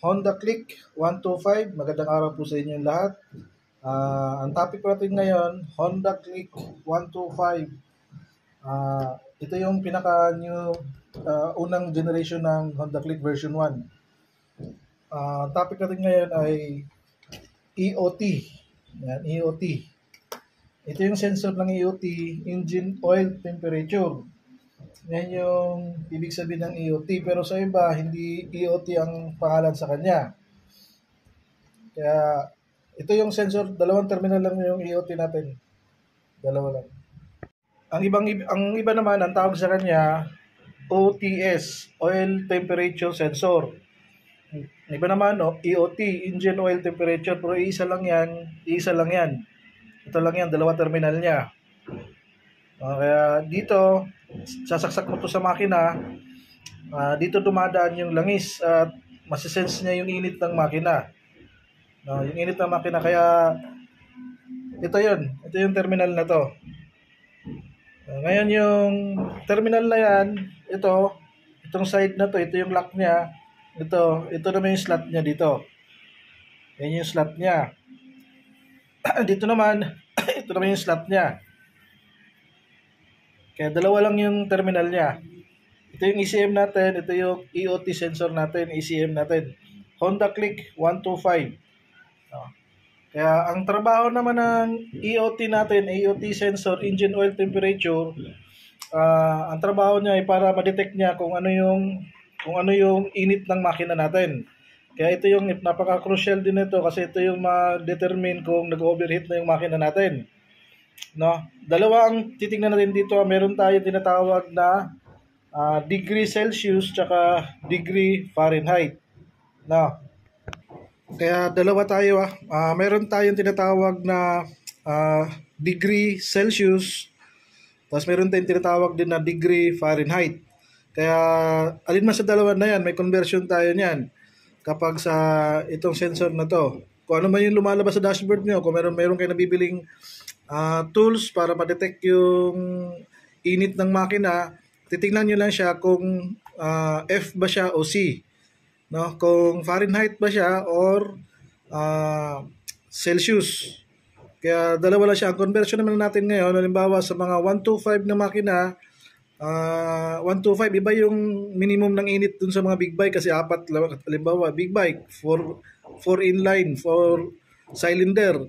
Honda Click 125. Magandang araw po sa inyong lahat. Ang topic natin ngayon, Honda Click 125. Ito yung pinaka-new, unang generation ng Honda Click version 1. Topic natin ngayon ay EOT. Yan, EOT. Ito yung sensor ng EOT, Engine Oil Temperature. Yan yung ibig sabihin ng EOT. Pero sa iba, hindi EOT ang pangalan sa kanya. Kaya ito yung sensor, dalawang terminal lang yung EOT natin. Dalawa lang. Ang iba naman, ang tawag sa kanya, OTS, Oil Temperature Sensor. Iba naman, EOT, Engine Oil Temperature. Pero isa lang yan. Ito lang yan, dalawa terminal niya. Kaya dito, sasaksak mo to sa makina, dito dumadaan yung langis at masisense niya yung init ng makina. Yung init ng makina, kaya ito yung terminal na to. Ngayon yung terminal na yan, itong side na to, ito yung lock niya, ito naman yung slot niya dito. Yan yung slot niya. Dito naman, ito naman yung slot niya. Kaya dalawa lang yung terminal niya. Ito yung ECM natin, ito yung EOT sensor natin, ECM natin. Honda Click 125. Kaya ang trabaho naman ng EOT natin, EOT sensor, engine oil temperature, ang trabaho niya ay para ma-detect niya kung ano yung init ng makina natin. Kaya ito yung napaka-crucial din ito kasi ito yung ma-determine kung nag-overheat na yung makina natin. Dalawa ang titingnan natin dito. Meron tayo tinatawag na degree Celsius tsaka degree Fahrenheit. Kaya dalawa tayo. Meron tayong tinatawag na degree Celsius, tapos meron tayong tinatawag din na degree Fahrenheit. Kaya alin man sa dalawa na yan, may conversion tayo niyan kapag sa itong sensor na to. Kung ano man yung lumalabas sa dashboard nyo, kung meron kayo nabibiling tools para ma-detect yung init ng makina, titingnan nyo lang siya kung F ba siya o C. Kung Fahrenheit ba siya or Celsius. Kaya dalawa lang siya. Ang conversion naman natin ngayon, halimbawa sa mga 125 na makina, 125, iba yung minimum ng init dun sa mga big bike kasi apat, halimbawa big bike, 4 inline, 4 cylinder.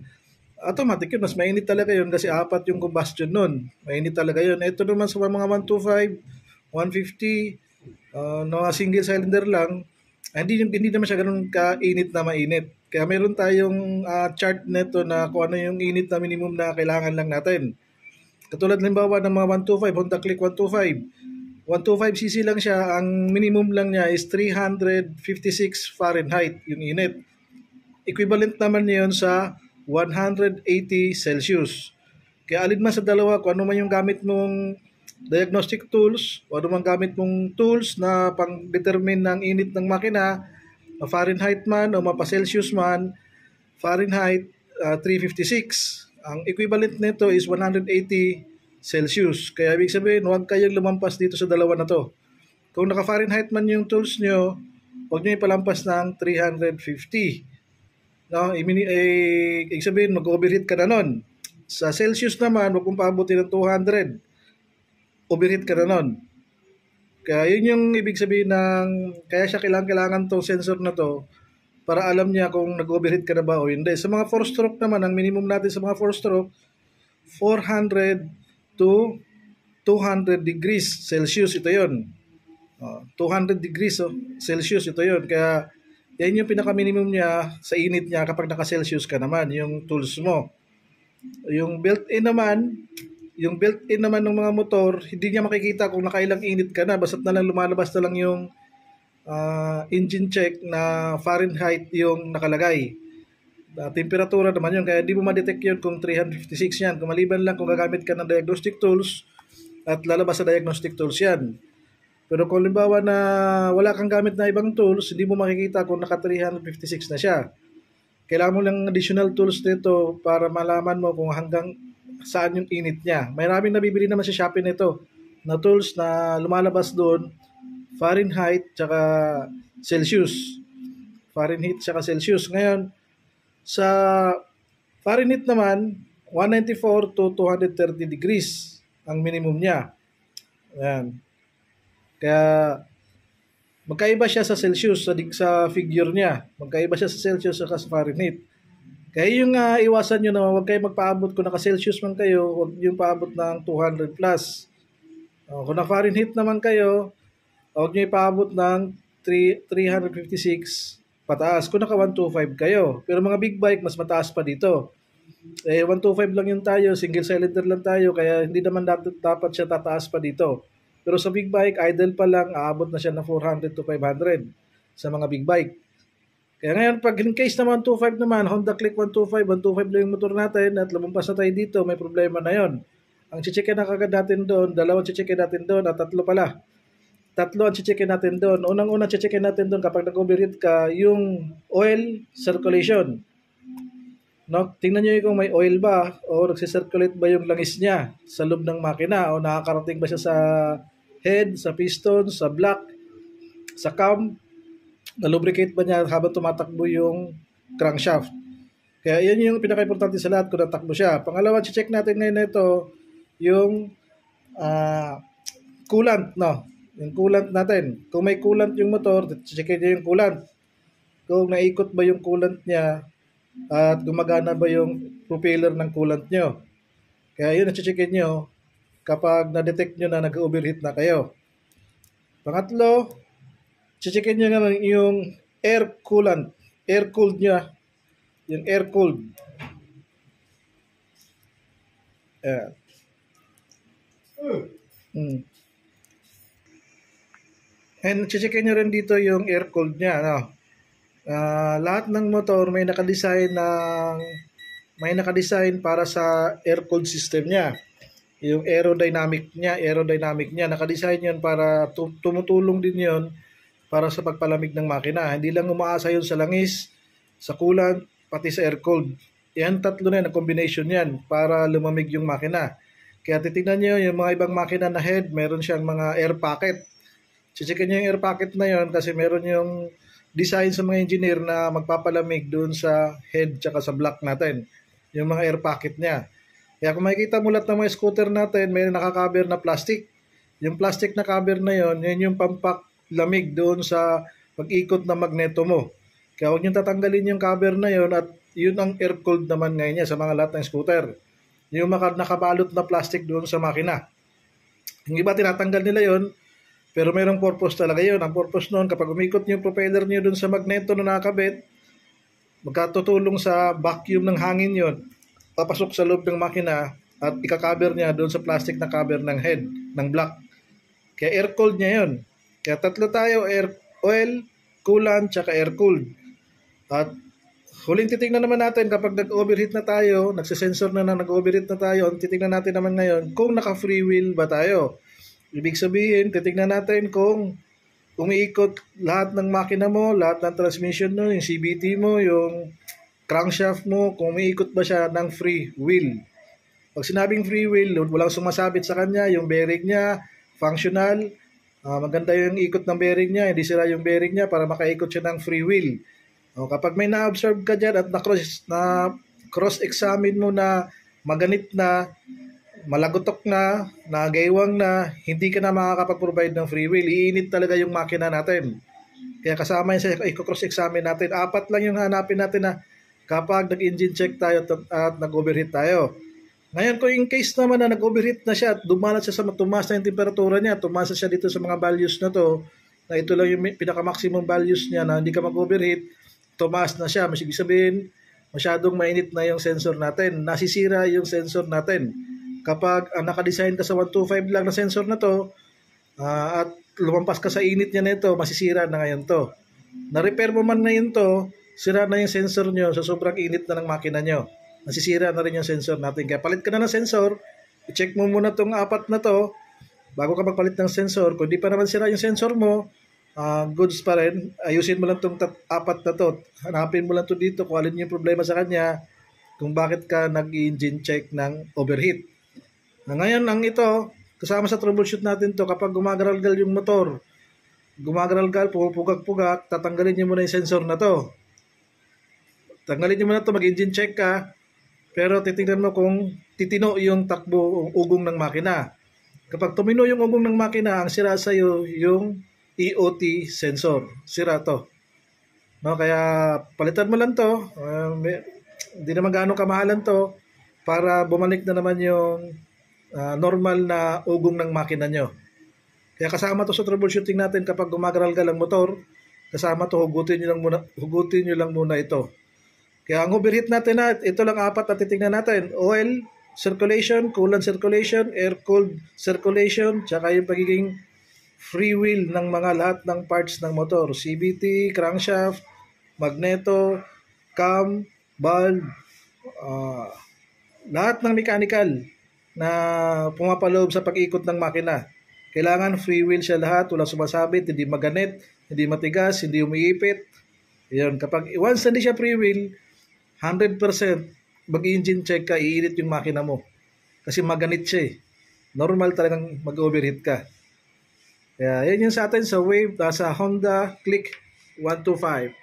Automatic yun, mas mainit talaga yun kasi apat yung combustion nun. Mainit talaga yun. Ito naman sa mga 125, 150, mga single cylinder lang, hindi naman siya ganun kainit na mainit. Kaya meron tayong chart neto na kung ano yung init na minimum na kailangan lang natin. Katulad halimbawa ng mga 125, Honda Click 125. 125cc lang siya, ang minimum lang niya is 356 Fahrenheit yung init. Equivalent naman niyon sa 180 Celsius. Kaya alin man sa dalawa, kung ano man yung gamit mong diagnostic tools, o ano man gamit mong tools na pang-determine ng init ng makina, Fahrenheit man o mapa-Celsius man, Fahrenheit 356. Ang equivalent nito is 180 Celsius. Kaya ibig sabihin, huwag kayong lumampas dito sa dalawa na to. Kung naka-Fahrenheit man yung tools nyo, huwag nyo ipalampas ng 350. Ibig sabihin, mag-overheat ka na nun. Sa Celsius naman, huwag mong paabutin ng 200. Overheat ka na nun. Kaya yun yung ibig sabihin kaya siya kailangan tong sensor na to para alam niya kung nag-overheat ka na ba o hindi. Sa mga 4-stroke naman, ang minimum natin sa mga 4-stroke, 400 to 200 degrees Celsius, ito yun. 200 degrees Celsius, ito yun. Kaya yan yung pinaka-minimum niya sa init niya kapag naka-Celsius ka naman, yung tools mo. Yung built-in naman ng mga motor, hindi niya makikita kung nakailang init ka na, basta't na lang lumalabas na lang yung engine check na Fahrenheit yung nakalagay. Temperatura naman yun, kaya di mo ma-detect yun kung 356 yan. Kung maliban lang kung gagamit ka ng diagnostic tools at lalabas sa diagnostic tools yan. Pero kung limbawa na wala kang gamit na ibang tools, hindi mo makikita kung naka 356 na siya. Kailangan mo lang additional tools nito para malaman mo kung hanggang saan yung init niya. Maraming nabibili naman sa Shopee nito na tools na lumalabas doon, Fahrenheit tsaka Celsius. Fahrenheit tsaka Celsius. Ngayon, sa Fahrenheit naman, 194 to 230 degrees ang minimum niya. Ayan. Kaya magkaiba siya sa Celsius sa figure niya. Magkaiba siya sa Celsius at sa Fahrenheit. Kaya yung iwasan nyo na huwag kayo magpaabot kung naka-Celsius man kayo, huwag yung paabot ng 200 plus. Kung na-Fahrenheit naman kayo, huwag nyo ipaabot ng 356 pataas. Kung naka-125 kayo. Pero mga big bike, mas mataas pa dito. 125 lang yung tayo, single cylinder lang tayo, kaya hindi naman dapat siya tataas pa dito. Pero sa big bike, idle pa lang, aabot na siya ng 400 to 500 sa mga big bike. Kaya ngayon, pag in case naman 125 naman, Honda Click 125, 125 lang yung motor natin at lumampas na tayo dito, may problema na yon. Ang chichike na kagad natin doon, dalawang chichike natin doon at tatlo pala. Tatlo ang chichike natin doon. Unang-unang chichike natin doon kapag nag-overheat ka, yung oil circulation. No, tingnan niyo kung may oil ba o nagsi-circulate ba yung langis niya sa loob ng makina o nakakarating ba siya sa head, sa piston, sa block, sa cam, na-lubricate ba niya habang tumatakbo yung crankshaft. Kaya yan yung pinaka-importante sa lahat kung natakbo siya. Pangalawa, check natin ngayon na ito yung coolant, no? Yung coolant natin. Kung may coolant yung motor, check niyo yung coolant. Kung naikot ba yung coolant niya at gumagana ba yung propeller ng coolant nyo. Kaya yun na-checkin nyo kapag na-detect nyo na nag-overheat na kayo. Pangatlo, checkin nyo nga yung air coolant. Air-cooled nyo. Yung air-cooled. Ayan. And checkin nyo rin dito yung air-cooled nya. No? Lahat ng motor may nakadesign para sa air-cooled system niya. Yung aerodynamic niya, nakadesign yun para tumutulong din yun para sa pagpalamig ng makina. Hindi lang umaasa yun sa langis, sa coolant, pati sa air-cooled. Yan tatlo na yan, combination yan para lumamig yung makina. Kaya titignan nyo yung mga ibang makina na head, meron siyang mga air pocket. Checkin nyo yung air pocket na yun kasi meron yung design sa mga engineer na magpapalamig doon sa head tsaka sa block natin. Yung mga air pocket niya. Kaya kung makikita mo lahat ng mga scooter natin, may nakaka-cover na plastic. Yung plastic na cover na yon, yun yung pampaklamig doon sa pag-ikot na magneto mo. Kaya huwag nyo tatanggalin yung cover na yon at yun ang air-cooled naman ngayon niya sa mga lahat ng scooter. Yung nakabalot na plastic doon sa makina. Yung iba tinatanggal nila yon, pero mayroong purpose talaga yun. Ang purpose nun, kapag umikot yung propeller nyo dun sa magneto na nakakabit, magkatutulong sa vacuum ng hangin yun, papasok sa loob ng makina at ika-cover niya dun sa plastic na cover ng head, ng block. Kaya air-cooled niya yun. Kaya tatlo tayo, oil, coolant, tsaka air-cooled. At huling titignan naman natin kapag nag-overheat na tayo, nagsisensor na nag-overheat na tayo, titignan natin naman ngayon kung naka-free wheel ba tayo. Ibig sabihin, titignan natin kung umiikot lahat ng makina mo, lahat ng transmission mo, yung CVT mo, yung crankshaft mo, kung umiikot ba siya ng free wheel. Pag sinabing free wheel, walang sumasabit sa kanya, yung bearing niya, functional, maganda yung ikot ng bearing niya, hindi sira yung bearing niya para makaikot siya ng free wheel. Kapag may na-observe ka dyan at na-cross-examine mo na maganit na, malagutok na, nagaywang na, hindi ka na makakapag-provide ng free wheel. Iinit talaga yung makina natin. Kaya kasama yun sa i-cross-examine natin. 4 lang yung hanapin natin na kapag nag-engine check tayo at nag-overheat tayo. Ngayon, kung in case naman na nag-overheat na siya at tumaas na yung temperatura niya, tumaas siya dito sa mga values na to, na ito lang yung pinaka-maximum values niya na hindi ka mag-overheat, tumaas na siya. Ibig sabihin, masyadong mainit na yung sensor natin. Nasisira yung sensor natin. Kapag nakadesign ka sa 125 lang na sensor na to at lumampas ka sa init niya nito, masisira na ngayon to. Na-repair mo man na yun to, sira na yung sensor nyo sa sobrang init na ng makina nyo. Nasisira na rin yung sensor natin. Kaya palit ka na ng sensor, i-check mo muna tong 4 na to bago ka magpalit ng sensor. Kung di pa naman sira yung sensor mo, goods pa rin, ayusin mo lang tong 4 na to. Hanapin mo lang to dito kung alin yung problema sa kanya, kung bakit ka nag-engine check ng overheat. Ngayon, ang ito, kasama sa troubleshoot natin to kapag gumagaragal yung motor, gumagaralgal, pumupugak-pugak, tatanggalin niyo muna yung sensor na to. Tanggalin niyo muna to, mag-engine check ka, pero titingnan mo kung titino yung takbo, ugong ng makina. Kapag tumino yung ugong ng makina, ang sira sa'yo yung EOT sensor. Sira to. No, kaya palitan mo lang to. Hindi naman gaano kamahalan to para bumalik na naman yung normal na ugong ng makina nyo. Kaya kasama to sa troubleshooting natin kapag gumagaralgal ang motor, kasama to, hugutin nyo lang muna ito. Kaya ang overheat natin na, ito lang apat na titingnan natin. Oil circulation, coolant circulation, air-cooled circulation, tsaka yung pagiging free wheel ng mga lahat ng parts ng motor. CVT, crankshaft, magneto, cam, valve, lahat ng mechanical na pumapaloob sa pag-ikot ng makina. Kailangan free wheel siya lahat, wala sumasabit, hindi maganit, hindi matigas, hindi umiipit. Yun, kapag once hindi siya free wheel, 100% mag-engine check ka, iinit yung makina mo. Kasi maganit siya eh. Normal talagang mag-overheat ka. Kaya yan yung sa atin sa Wave, sa Honda Click 125.